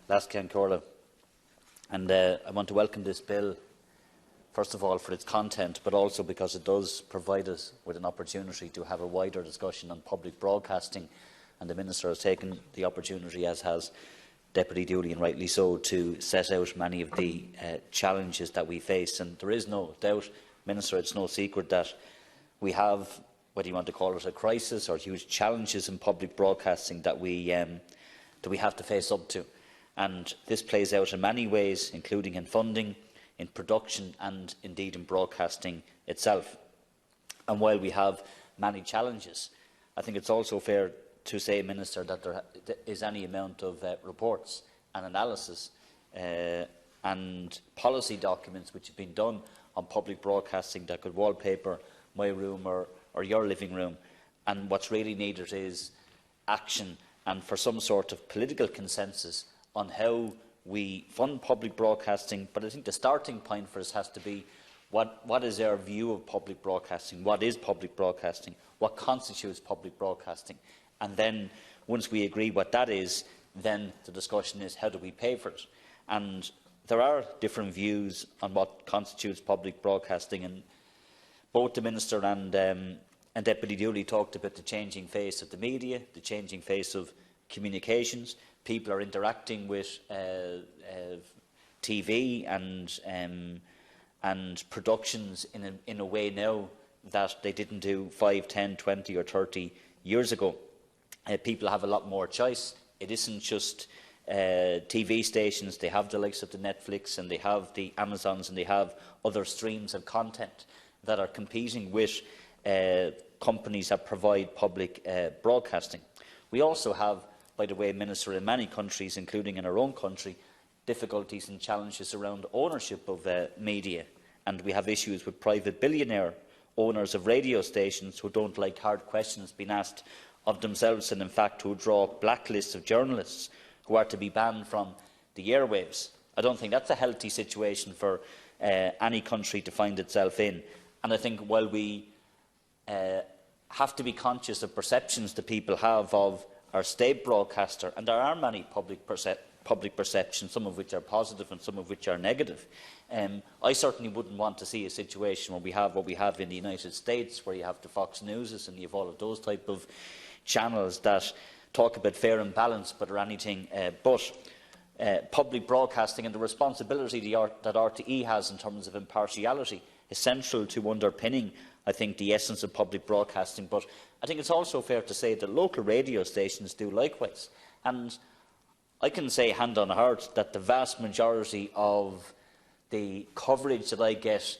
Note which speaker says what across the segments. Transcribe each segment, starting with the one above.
Speaker 1: Last Corla, and I want to welcome this bill, first of all for its content, but also because it does provide us with an opportunity to have a wider discussion on public broadcasting, and the Minister has taken the opportunity, as has Deputy Dooley, and rightly so, to set out many of the challenges that we face. And there is no doubt, Minister, it's no secret that we have, whether you want to call it a crisis or huge challenges in public broadcasting that we have to face up to. And this plays out in many ways, including in funding, in production and indeed in broadcasting itself. And while we have many challenges, I think it's also fair to say, Minister, that there is any amount of reports and analysis and policy documents which have been done on public broadcasting that could wallpaper my room or your living room. And what's really needed is action and for some sort of political consensus on how we fund public broadcasting. But I think the starting point for us has to be what is our view of public broadcasting? What is public broadcasting? What constitutes public broadcasting? And then, once we agree what that is, then the discussion is how do we pay for it? And there are different views on what constitutes public broadcasting, and both the Minister and Deputy Dooley talked about the changing face of the media, the changing face of communications. People are interacting with TV and productions in a way now that they didn't do 5, 10, 20 or 30 years ago. People have a lot more choice. It isn't just TV stations. They have the likes of the Netflix, and they have the Amazons, and they have other streams of content that are competing with companies that provide public broadcasting. We also have, by the way, Minister, in many countries, including in our own country, difficulties and challenges around ownership of media. And we have issues with private billionaire owners of radio stations who don't like hard questions being asked of themselves, and in fact who draw blacklists of journalists who are to be banned from the airwaves. I don't think that's a healthy situation for any country to find itself in. And I think while we have to be conscious of perceptions that people have of our state broadcaster, and there are many public perceptions, some of which are positive and some of which are negative, I certainly wouldn't want to see a situation where we have what we have in the United States, where you have the Fox Newses and you have all of those type of channels that talk about fair and balanced but are anything but. Public broadcasting and the responsibility that RTE has in terms of impartiality is central to underpinning, I think, the essence of public broadcasting. But I think it's also fair to say that local radio stations do likewise. And I can say, hand on heart, that the vast majority of the coverage that I get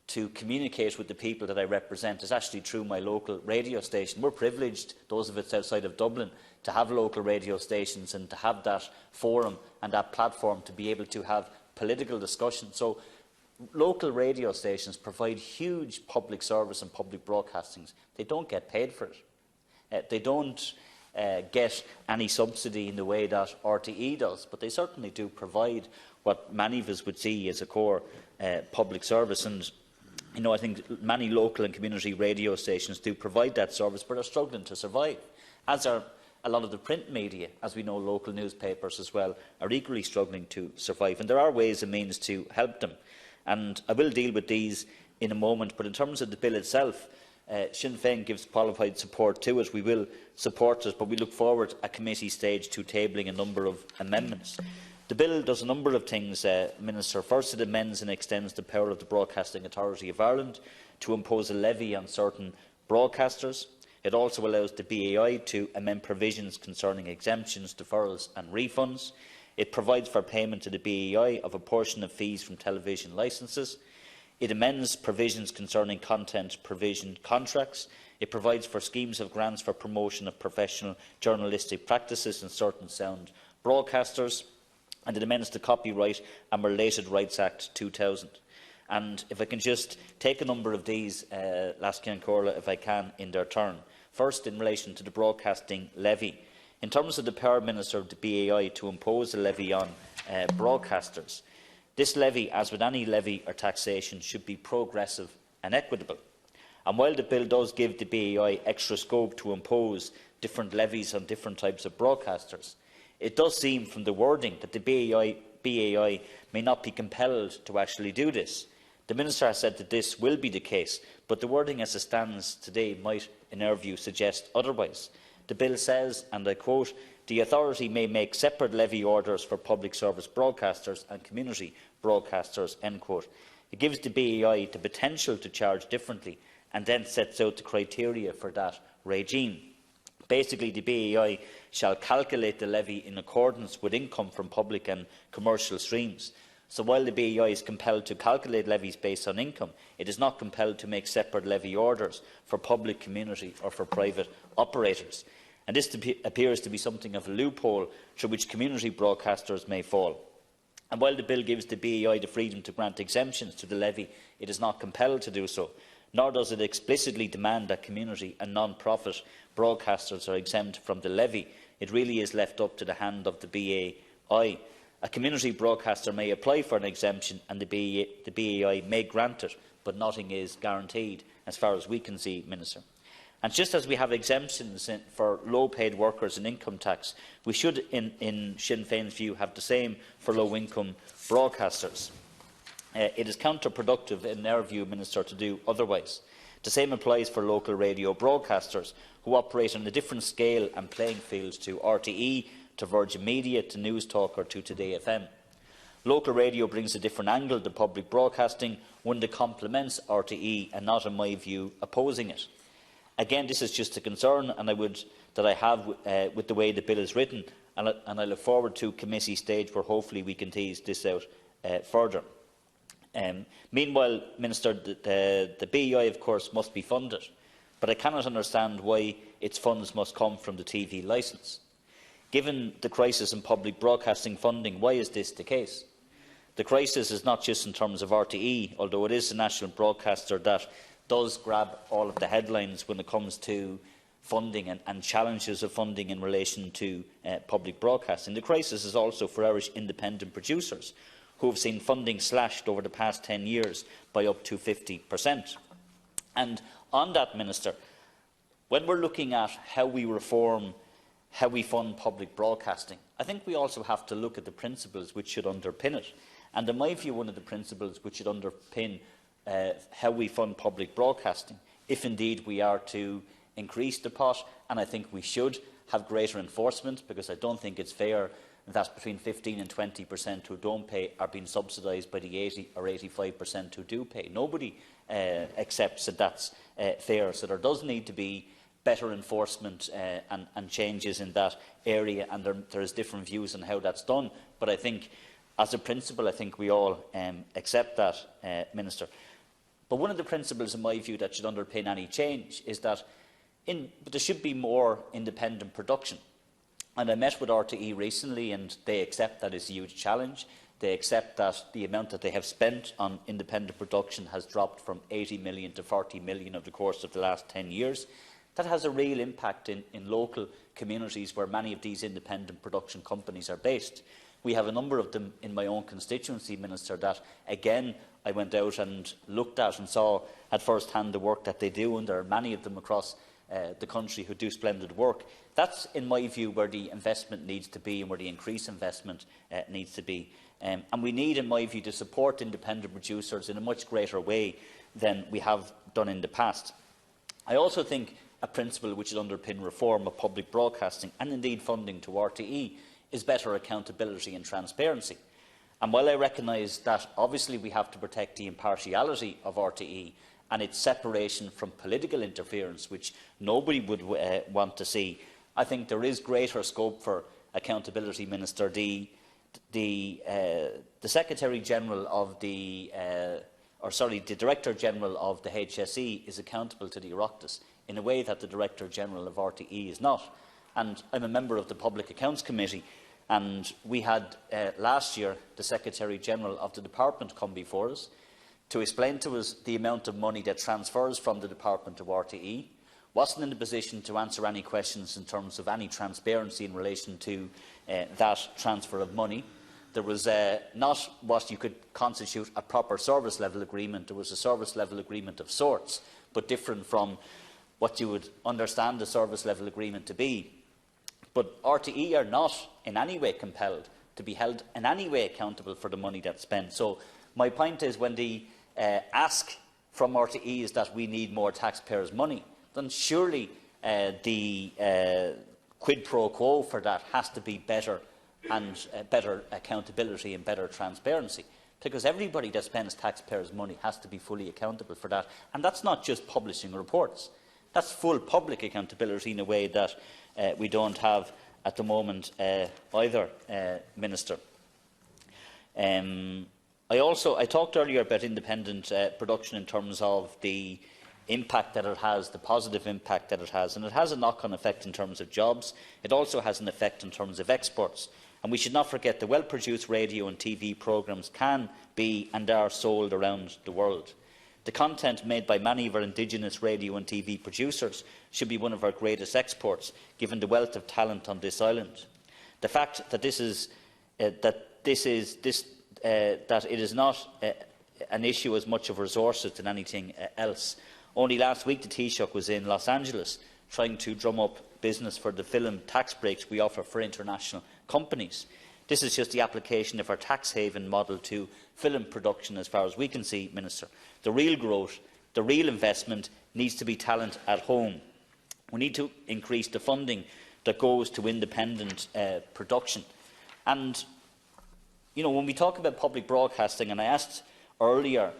Speaker 1: to communicate with the people that I represent is actually through my local radio station. We're privileged, those of us outside of Dublin, to have local radio stations and to have that forum and that platform to be able to have political discussion. So local radio stations provide huge public service and public broadcastings. They don't get paid for it. They don't get any subsidy in the way that RTE does, but they certainly do provide what many of us would see as a core public service. And I think many local and community radio stations do provide that service, but are struggling to survive, as are a lot of the print media. As we know, local newspapers as well are equally struggling to survive. And there are ways and means to help them. And I will deal with these in a moment. But in terms of the bill itself, Sinn Féin gives qualified support to it. We will support it, but we look forward at committee stage to tabling a number of amendments. The bill does a number of things, Minister. First, it amends and extends the power of the Broadcasting Authority of Ireland to impose a levy on certain broadcasters. It also allows the BAI to amend provisions concerning exemptions, deferrals and refunds. It provides for payment to the BAI of a portion of fees from television licences. It amends provisions concerning content provision contracts. It provides for schemes of grants for promotion of professional journalistic practices in certain sound broadcasters. And it amends the Copyright and Related Rights Act 2000. And if I can just take a number of these, Lascian Corla, if I can, in their turn. First, in relation to the broadcasting levy. In terms of the power, Minister, of the BAI to impose a levy on broadcasters, this levy, as with any levy or taxation, should be progressive and equitable. And while the bill does give the BAI extra scope to impose different levies on different types of broadcasters, It does seem from the wording that the BAI may not be compelled to actually do this. The Minister has said that this will be the case, but the wording as it stands today might, in our view, suggest otherwise. The bill says, and I quote, "The authority may make separate levy orders for public service broadcasters and community broadcasters." End quote. It gives the BAI the potential to charge differently and then sets out the criteria for that regime. Basically, the BAI shall calculate the levy in accordance with income from public and commercial streams. So while the BAI is compelled to calculate levies based on income, it is not compelled to make separate levy orders for public, community or for private operators. And this appears to be something of a loophole through which community broadcasters may fall. And while the bill gives the BAI the freedom to grant exemptions to the levy, it is not compelled to do so, nor does it explicitly demand that community and non-profit broadcasters are exempt from the levy. It really is left up to the hand of the BAI. A community broadcaster may apply for an exemption and the BAI may grant it, but nothing is guaranteed as far as we can see, Minister. And just as we have exemptions for low-paid workers in income tax, we should, in Sinn Féin's view, have the same for low-income broadcasters. It is counterproductive, in our view, Minister, to do otherwise. The same applies for local radio broadcasters, who operate on a different scale and playing field to RTE, to Virgin Media, to News Talk or to Today FM. Local radio brings a different angle to public broadcasting, one that complements RTE and not, in my view, opposing it. Again, this is just a concern that I have with the way the bill is written, and I look forward to committee stage where hopefully we can tease this out further. Meanwhile, Minister, the BEI, of course, must be funded, but I cannot understand why its funds must come from the TV licence. Given the crisis in public broadcasting funding, why is this the case? The crisis is not just in terms of RTE, although it is the national broadcaster that does grab all of the headlines when it comes to funding and challenges of funding in relation to public broadcasting. The crisis is also for Irish independent producers, who have seen funding slashed over the past 10 years by up to 50%. And on that, Minister, when we're looking at how we reform, how we fund public broadcasting, I think we also have to look at the principles which should underpin it. And in my view, one of the principles which should underpin how we fund public broadcasting, if indeed we are to increase the pot, and I think we should have greater enforcement, because I don't think it's fair that between 15 and 20% who don't pay are being subsidised by the 80 or 85% who do pay. Nobody accepts that that's fair, so there does need to be better enforcement and changes in that area, and there is different views on how that's done. But I think, as a principle, I think we all accept that, Minister. But one of the principles, in my view, that should underpin any change is that there should be more independent production. And I met with RTE recently, and they accept that is a huge challenge. They accept that the amount that they have spent on independent production has dropped from 80 million to 40 million over the course of the last 10 years. That has a real impact in local communities where many of these independent production companies are based. We have a number of them in my own constituency, Minister, that, again, I went out and looked at and saw at first hand the work that they do, and there are many of them across the country who do splendid work. That's, in my view, where the investment needs to be and where the increased investment needs to be. And we need, in my view, to support independent producers in a much greater way than we have done in the past. I also think a principle which should underpin reform of public broadcasting, and indeed funding to RTE, is better accountability and transparency. And while I recognise that obviously we have to protect the impartiality of RTE and its separation from political interference, which nobody would want to see, I think there is greater scope for accountability, Minister. The Secretary General of the Director General of the HSE is accountable to the Oireachtas in a way that the Director General of RTE is not. And I'm a member of the Public Accounts Committee, and we had last year the Secretary General of the Department come before us to explain to us the amount of money that transfers from the Department to RTE, wasn't in a position to answer any questions in terms of any transparency in relation to that transfer of money. There was not what you could constitute a proper service level agreement. There was a service level agreement of sorts, but different from what you would understand the service level agreement to be. But RTE are not in any way compelled to be held in any way accountable for the money that's spent. So my point is, when the ask from RTE is that we need more taxpayers' money, then surely the quid pro quo for that has to be better, and better accountability and better transparency, because everybody that spends taxpayers' money has to be fully accountable for that. And that's not just publishing reports. That's full public accountability in a way that we don't have at the moment either, Minister. I talked earlier about independent production in terms of the impact that it has, the positive impact that it has, and it has a knock-on effect in terms of jobs. It also has an effect in terms of exports. And we should not forget that well-produced radio and TV programmes can be and are sold around the world. The content made by many of our indigenous radio and TV producers should be one of our greatest exports, given the wealth of talent on this island. The fact that that it is not an issue as much of resources than anything else. Only last week the Taoiseach was in Los Angeles trying to drum up business for the film tax breaks we offer for international companies. This is just the application of our tax haven model to film production as far as we can see, Minister. The real growth, the real investment needs to be talent at home. We need to increase the funding that goes to independent production. And, you know, when we talk about public broadcasting, and I asked earlier,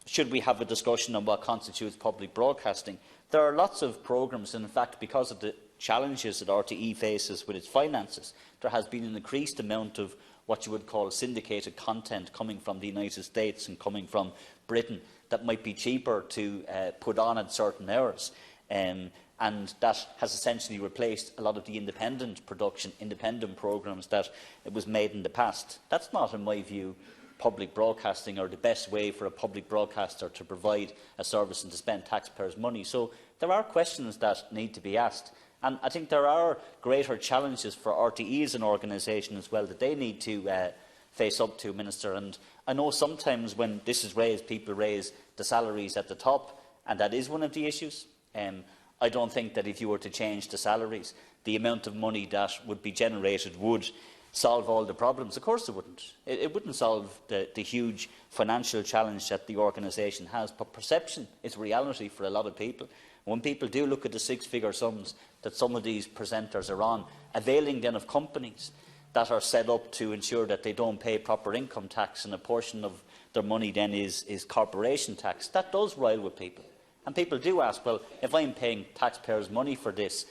Speaker 1: should we have a discussion on what constitutes public broadcasting? There are lots of programmes, and in fact, because of the challenges that RTE faces with its finances, there has been an increased amount of what you would call syndicated content coming from the United States and coming from Britain that might be cheaper to put on at certain hours. And that has essentially replaced a lot of the independent production, independent programmes that it was made in the past. That's not, in my view, public broadcasting, or the best way for a public broadcaster to provide a service and to spend taxpayers' money. So there are questions that need to be asked. And I think there are greater challenges for RTE as an organisation as well that they need to face up to, Minister. And I know sometimes when this is raised, people raise the salaries at the top, and that is one of the issues. I don't think that if you were to change the salaries, the amount of money that would be generated would solve all the problems. Of course it wouldn't. It wouldn't solve the huge financial challenge that the organisation has. But perception is reality for a lot of people. When people do look at the six-figure sums that some of these presenters are on, availing then of companies that are set up to ensure that they don't pay proper income tax, and a portion of their money then is corporation tax, that does rile with people. And people do ask, well, if I'm paying taxpayers' money for this,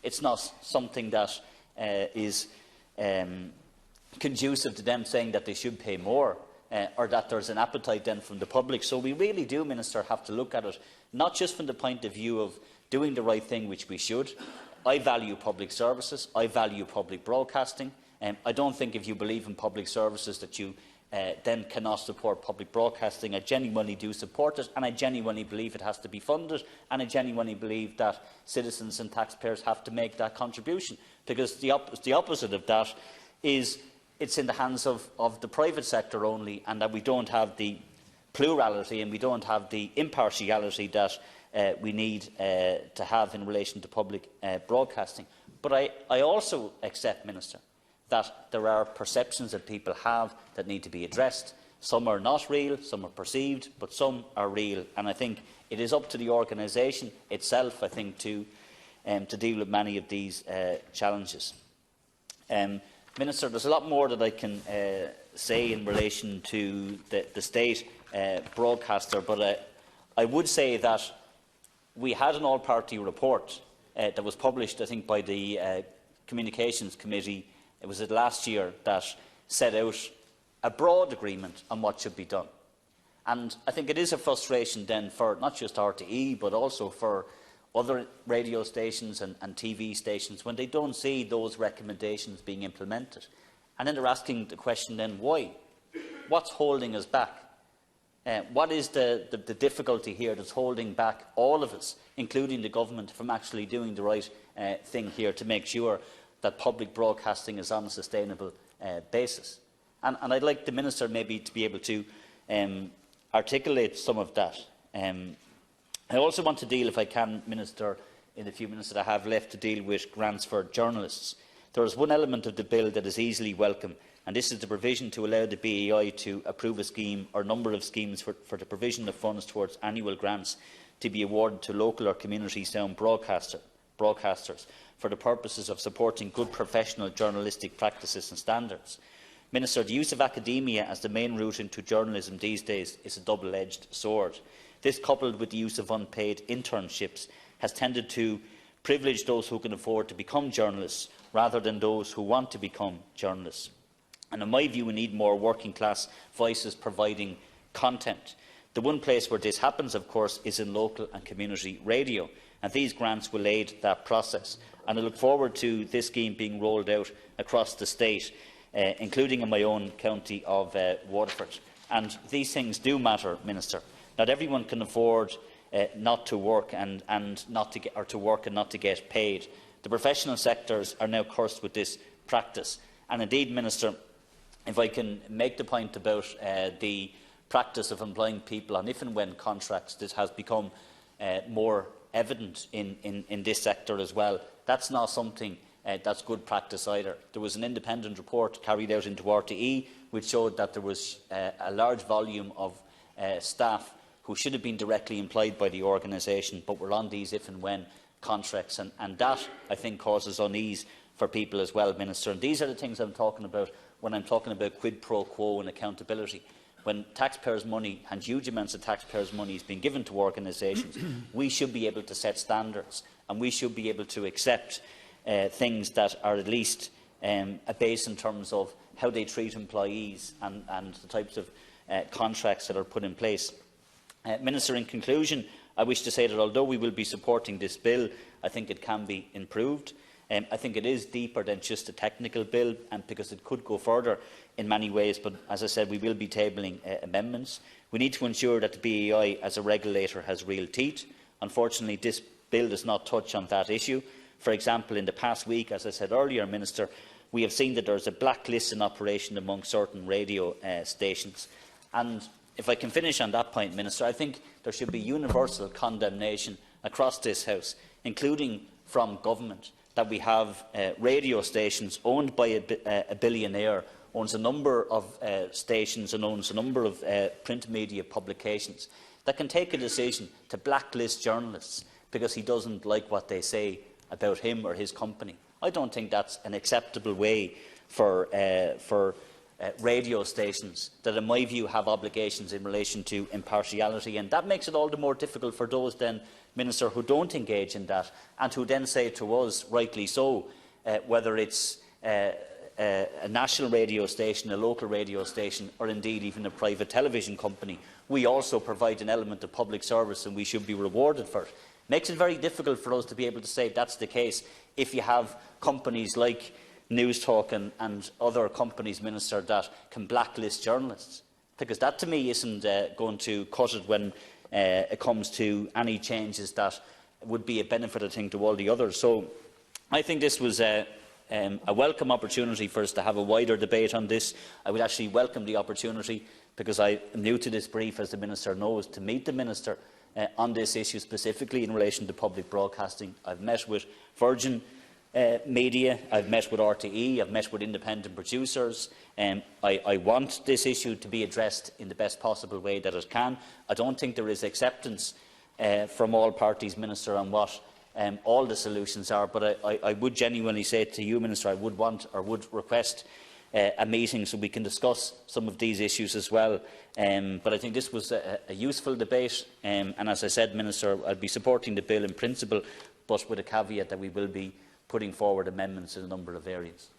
Speaker 1: it's not something that is conducive to them saying that they should pay more, or that there's an appetite then from the public. So we really do, Minister, have to look at it, not just from the point of view of doing the right thing, which we should. I value public services. I value public broadcasting. I don't think if you believe in public services that you then cannot support public broadcasting. I genuinely do support it, and I genuinely believe it has to be funded, and I genuinely believe that citizens and taxpayers have to make that contribution, because the opposite of that is it's in the hands of the private sector only, and that we don't have the plurality and we don't have the impartiality that we need to have in relation to public broadcasting. But I also accept, Minister, that there are perceptions that people have that need to be addressed. Some are not real, some are perceived, but some are real. And I think it is up to the organisation itself, I think, to deal with many of these challenges. Minister, there's a lot more that I can say in relation to the state broadcaster, but I would say that we had an all-party report that was published, I think, by the Communications Committee. It was last year that set out a broad agreement on what should be done. And I think it is a frustration then for not just RTE, but also for other radio stations and TV stations when they don't see those recommendations being implemented. And then they're asking the question then, why? What's holding us back? What is the difficulty here that's holding back all of us, including the government, from actually doing the right thing here to make sure that public broadcasting is on a sustainable basis? And I'd like the Minister maybe to be able to articulate some of that. I also want to deal, if I can, Minister, in the few minutes that I have left to deal with grants for journalists. There is one element of the bill that is easily welcome, and this is the provision to allow the BEI to approve a scheme or number of schemes for the provision of funds towards annual grants to be awarded to local or community-sound broadcasters for the purposes of supporting good professional journalistic practices and standards. Minister, the use of academia as the main route into journalism these days is a double-edged sword. This, coupled with the use of unpaid internships, has tended to privilege those who can afford to become journalists rather than those who want to become journalists. And in my view, we need more working-class voices providing content. The one place where this happens, of course, is in local and community radio, and these grants will aid that process. And I look forward to this scheme being rolled out across the state, including in my own county of Waterford. And these things do matter, Minister. Not everyone can afford not to work and not to get, or to work and not to get paid. The professional sectors are now cursed with this practice. And indeed, Minister, if I can make the point about the practice of employing people on if and when contracts, this has become more evident in this sector as well. That's not something that's good practice either. There was an independent report carried out into RTE which showed that there was a large volume of staff who should have been directly employed by the organisation but were on these if and when contracts, and that, I think, causes unease for people as well, Minister. And these are the things I'm talking about when I'm talking about quid pro quo and accountability. When taxpayers' money and huge amounts of taxpayers' money is being given to organisations, we should be able to set standards, and we should be able to accept things that are at least a base in terms of how they treat employees and the types of contracts that are put in place. Minister, in conclusion, I wish to say that although we will be supporting this bill, I think it can be improved. I think it is deeper than just a technical bill, and because it could go further in many ways, but as I said, we will be tabling amendments. We need to ensure that the BEI as a regulator has real teeth. Unfortunately, this bill does not touch on that issue. For example, in the past week, as I said earlier, Minister, we have seen that there is a blacklist in operation among certain radio stations. And if I can finish on that point, Minister, I think there should be universal condemnation across this House, including from government, that we have radio stations owned by a billionaire, owns a number of stations and owns a number of print media publications, that can take a decision to blacklist journalists because he doesn't like what they say about him or his company. I don't think that's an acceptable way for radio stations that, in my view, have obligations in relation to impartiality, and that makes it all the more difficult for those then, Minister, who don't engage in that and who then say to us, rightly so, whether it's a national radio station, a local radio station, or indeed even a private television company, we also provide an element of public service and we should be rewarded for it. Makes it very difficult for us to be able to say that's the case if you have companies like News Talk and other companies, Minister, that can blacklist journalists, because that to me isn't going to cut it when it comes to any changes that would be a benefit, I think, to all the others. So I think this was a welcome opportunity for us to have a wider debate on this. I would actually welcome the opportunity, because I am new to this brief, as the Minister knows, to meet the Minister on this issue specifically in relation to public broadcasting. I've met with Virgin Media, I've met with RTE, I've met with independent producers. I want this issue to be addressed in the best possible way that it can. I don't think there is acceptance from all parties, Minister, on what all the solutions are, but I would genuinely say to you, Minister, I would want or would request a meeting so we can discuss some of these issues as well. But I think this was a useful debate, and as I said, Minister, I'll be supporting the bill in principle, but with a caveat that we will be putting forward amendments in a number of areas.